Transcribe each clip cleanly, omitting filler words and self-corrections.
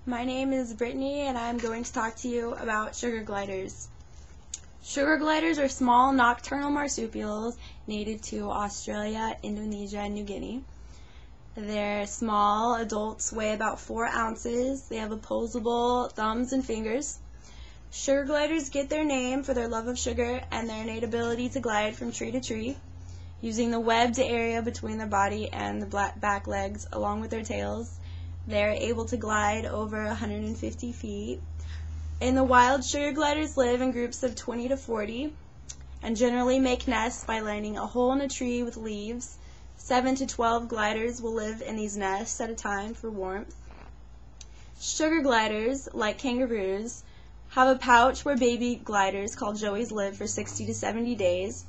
My name is Brittany, and I'm going to talk to you about sugar gliders. Sugar gliders are small nocturnal marsupials native to Australia, Indonesia, and New Guinea. They're small. Adults weigh about 4 ounces. They have opposable thumbs and fingers. Sugar gliders get their name for their love of sugar and their innate ability to glide from tree to tree, using the webbed area between their body and the back legs along with their tails. They're able to glide over 150 feet. In the wild, sugar gliders live in groups of 20 to 40 and generally make nests by lining a hole in a tree with leaves. 7 to 12 gliders will live in these nests at a time for warmth. Sugar gliders, like kangaroos, have a pouch where baby gliders called joeys live for 60 to 70 days.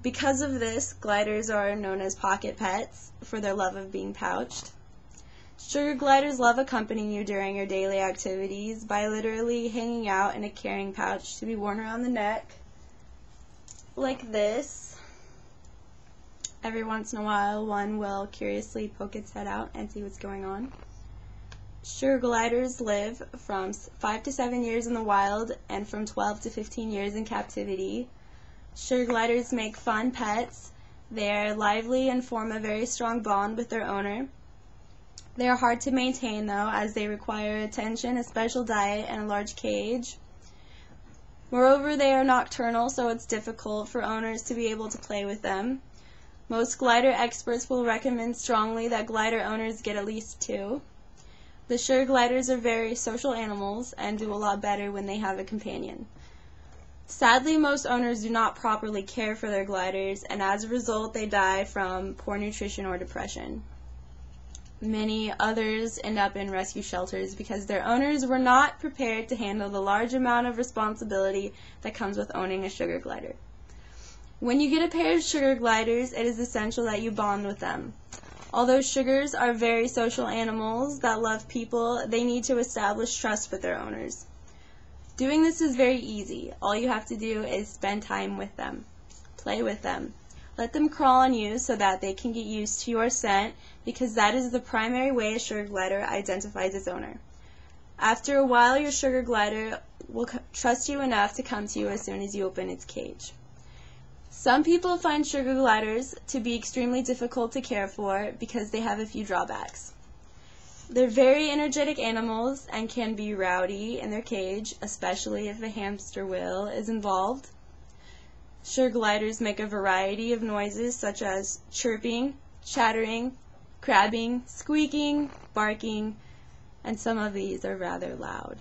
Because of this, gliders are known as pocket pets for their love of being pouched. Sugar gliders love accompanying you during your daily activities by literally hanging out in a carrying pouch to be worn around the neck, like this. Every once in a while, one will curiously poke its head out and see what's going on. Sugar gliders live from 5 to 7 years in the wild and from 12 to 15 years in captivity. Sugar gliders make fun pets. They are lively and form a very strong bond with their owner. They are hard to maintain, though, as they require attention, a special diet, and a large cage. Moreover, they are nocturnal, so it's difficult for owners to be able to play with them. Most glider experts will recommend strongly that glider owners get at least 2. The sugar gliders are very social animals and do a lot better when they have a companion. Sadly, most owners do not properly care for their gliders, and as a result, they die from poor nutrition or depression. Many others end up in rescue shelters because their owners were not prepared to handle the large amount of responsibility that comes with owning a sugar glider. When you get a pair of sugar gliders, it is essential that you bond with them. Although sugars are very social animals that love people, they need to establish trust with their owners. Doing this is very easy. All you have to do is spend time with them. Play with them. Let them crawl on you so that they can get used to your scent, because that is the primary way a sugar glider identifies its owner. After a while, your sugar glider will trust you enough to come to you as soon as you open its cage. Some people find sugar gliders to be extremely difficult to care for because they have a few drawbacks. They're very energetic animals and can be rowdy in their cage, especially if a hamster wheel is involved. Sugar gliders make a variety of noises such as chirping, chattering, crabbing, squeaking, barking, and some of these are rather loud.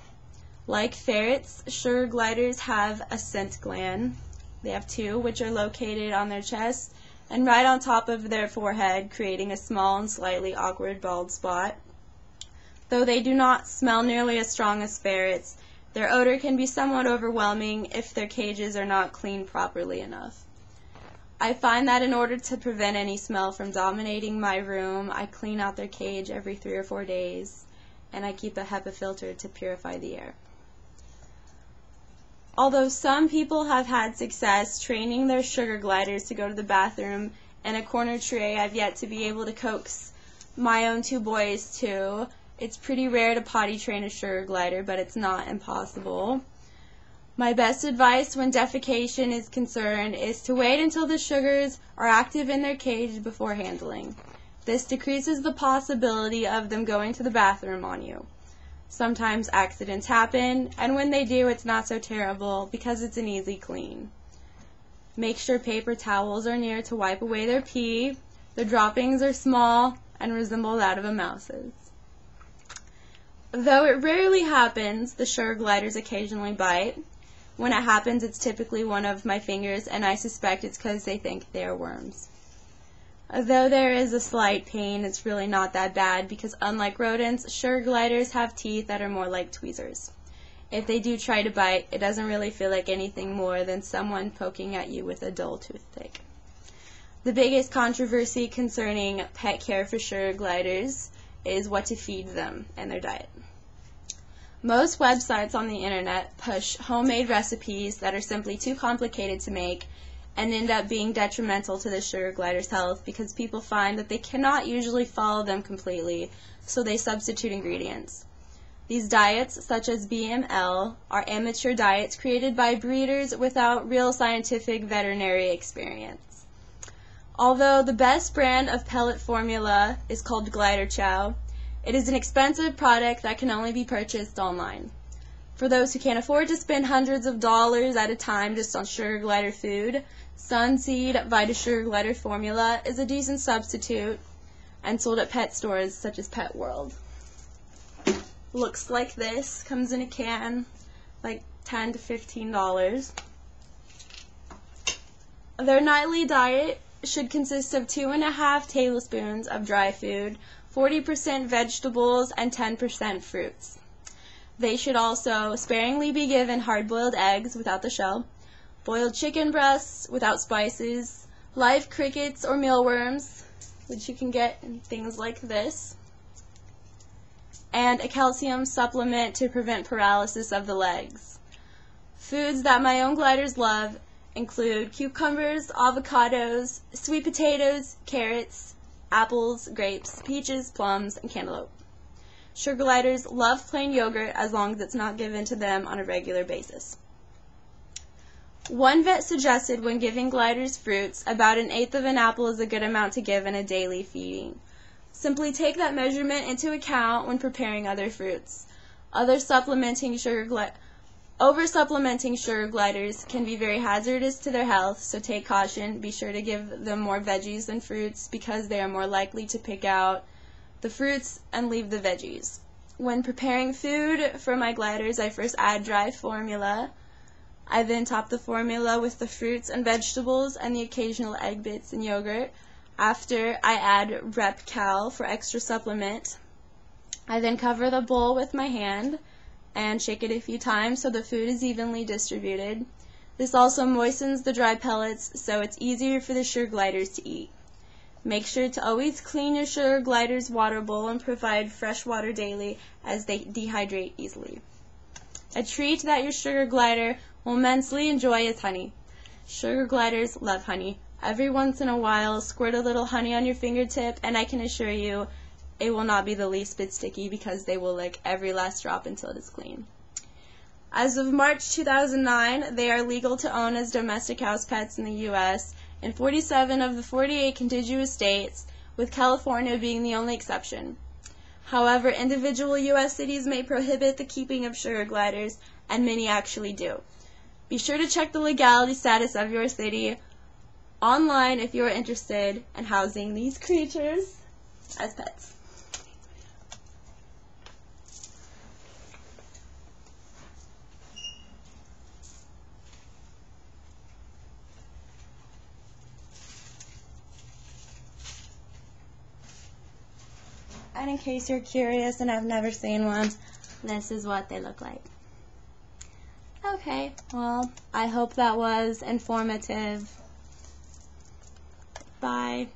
Like ferrets, sugar gliders have a scent gland. They have 2, which are located on their chest and right on top of their forehead, creating a small and slightly awkward bald spot. Though they do not smell nearly as strong as ferrets, their odor can be somewhat overwhelming if their cages are not cleaned properly enough. I find that in order to prevent any smell from dominating my room, I clean out their cage every 3 or 4 days, and I keep a HEPA filter to purify the air. Although some people have had success training their sugar gliders to go to the bathroom in a corner tray, I've yet to be able to coax my own 2 boys to. It's pretty rare to potty train a sugar glider, but it's not impossible. My best advice when defecation is concerned is to wait until the sugars are active in their cage before handling. This decreases the possibility of them going to the bathroom on you. Sometimes accidents happen, and when they do, it's not so terrible because it's an easy clean. Make sure paper towels are near to wipe away their pee. The droppings are small and resemble that of a mouse's. Though it rarely happens, the sugar gliders occasionally bite. When it happens, it's typically one of my fingers, and I suspect it's because they think they are worms. Though there is a slight pain, it's really not that bad because unlike rodents, sugar gliders have teeth that are more like tweezers. If they do try to bite, it doesn't really feel like anything more than someone poking at you with a dull toothpick. The biggest controversy concerning pet care for sugar gliders is what to feed them and their diet. Most websites on the internet push homemade recipes that are simply too complicated to make and end up being detrimental to the sugar glider's health because people find that they cannot usually follow them completely, so they substitute ingredients. These diets, such as BML, are amateur diets created by breeders without real scientific veterinary experience. Although the best brand of pellet formula is called Glider Chow, it is an expensive product that can only be purchased online. For those who can't afford to spend hundreds of dollars at a time just on sugar glider food, Sunseed Vita Sugar Glider formula is a decent substitute and sold at pet stores such as Pet World. Looks like this, comes in a can, like $10 to $15. Their nightly diet should consist of 2.5 tablespoons of dry food, 40% vegetables, and 10% fruits. They should also sparingly be given hard-boiled eggs without the shell, boiled chicken breasts without spices, live crickets or mealworms, which you can get in things like this, and a calcium supplement to prevent paralysis of the legs. Foods that my own gliders love include cucumbers, avocados, sweet potatoes, carrots, apples, grapes, peaches, plums, and cantaloupe. Sugar gliders love plain yogurt as long as it's not given to them on a regular basis. One vet suggested when giving gliders fruits, about 1/8 of an apple is a good amount to give in a daily feeding. Simply take that measurement into account when preparing other fruits. Over-supplementing sugar gliders can be very hazardous to their health, so take caution. Be sure to give them more veggies than fruits because they are more likely to pick out the fruits and leave the veggies. When preparing food for my gliders, I first add dry formula. I then top the formula with the fruits and vegetables and the occasional egg bits and yogurt. After, I add Rep Cal for extra supplement. I then cover the bowl with my hand and shake it a few times so the food is evenly distributed. This also moistens the dry pellets so it's easier for the sugar gliders to eat. Make sure to always clean your sugar gliders' water bowl and provide fresh water daily as they dehydrate easily. A treat that your sugar glider will immensely enjoy is honey. Sugar gliders love honey. Every once in a while, squirt a little honey on your fingertip, and I can assure you it will not be the least bit sticky because they will lick every last drop until it is clean. As of March 2009, they are legal to own as domestic house pets in the U.S. in 47 of the 48 contiguous states, with California being the only exception. However, individual U.S. cities may prohibit the keeping of sugar gliders, and many actually do. Be sure to check the legality status of your city online if you are interested in housing these creatures as pets. And in case you're curious and have never seen one, this is what they look like. Okay, well, I hope that was informative. Bye.